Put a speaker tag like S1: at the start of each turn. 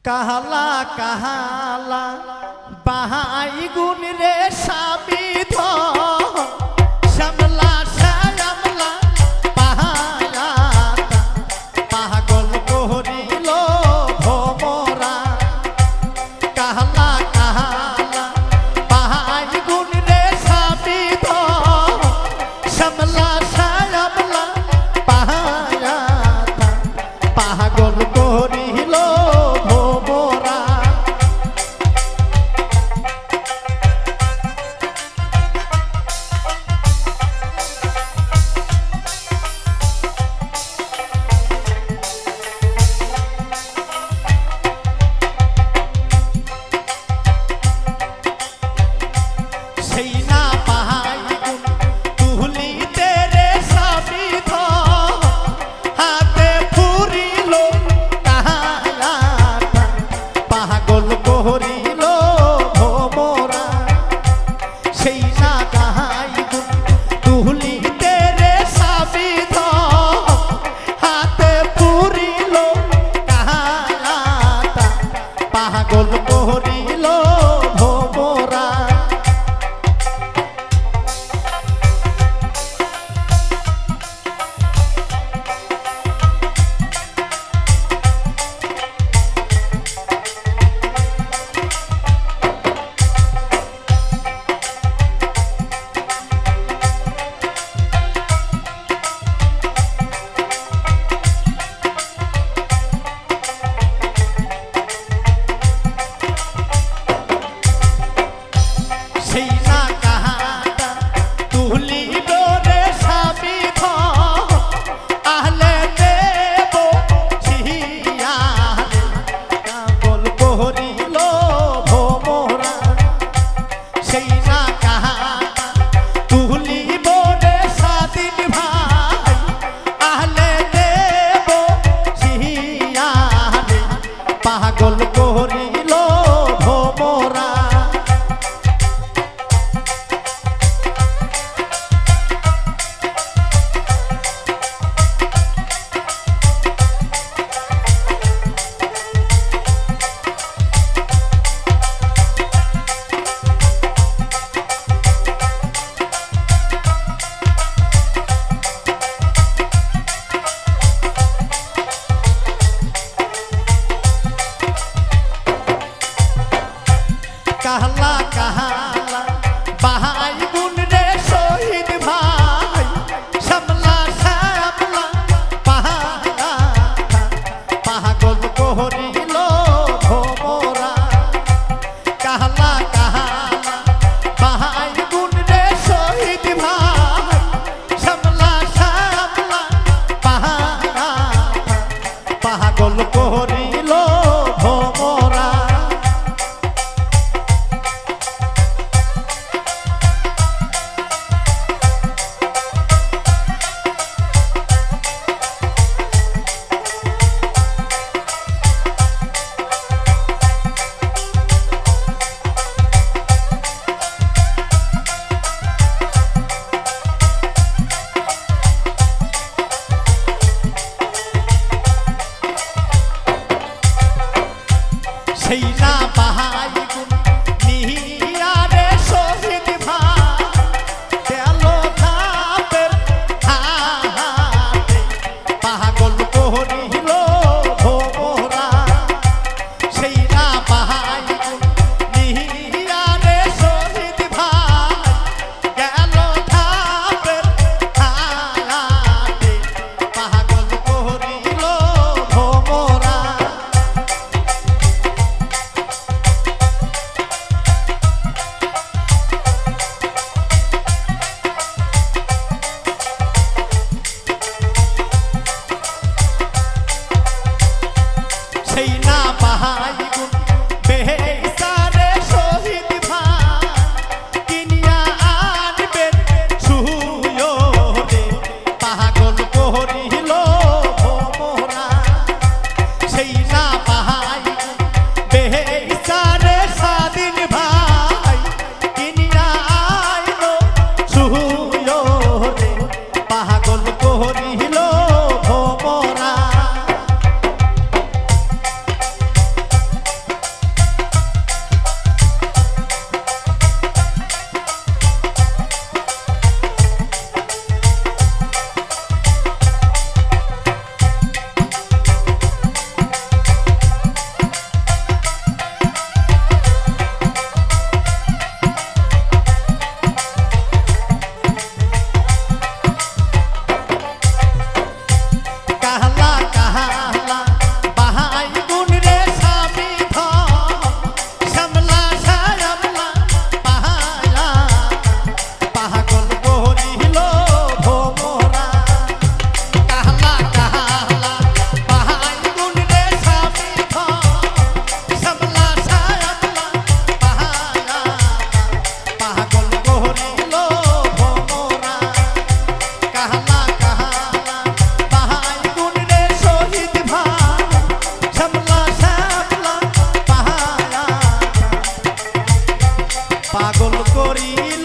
S1: কাহালা কাহালা বাহাই গুণ রে সাবিধ শ্যামলা শ্যামলা পাহায়া পাগল করিল ভমরা কাহালা কাহালা বাহাই গুণ রে সাবিধ শ্যামলা শ্যামলা পাহায়া পাগল করিল কাহলা কাহলা বাহাই গুণ রে শহীদ ভাই শ্যামলা শ্যামলা পাহায়া পাগল করিল ভমরা কাহলা কাহলা বাহাই গুণ রে শহীদ ভাই শ্যামলা শ্যামলা পাহায়া পাগল করিল ভমরা সেই না বাহাই গুণ নিহিয়া রে শহীদ ভাই গেল ধাপের হাতে পাগল করিল ভমরা সেই না বাহাই গুণ নিহিয়া রে শহীদ ভাই গেল ধাপের হাতে পাগল করিল ভমরা সেই না বাহাই গুণ বেহেসারে শহীদ ভাই কিনিয়া আনবেন সুয়োরে পাগল করিল ভমরা সেই না বাহাই গুণ বেহেসারে স্বাধীন ভাই কিনিয়া আইল সুয়োরে পাগল করিল ভমরা করিল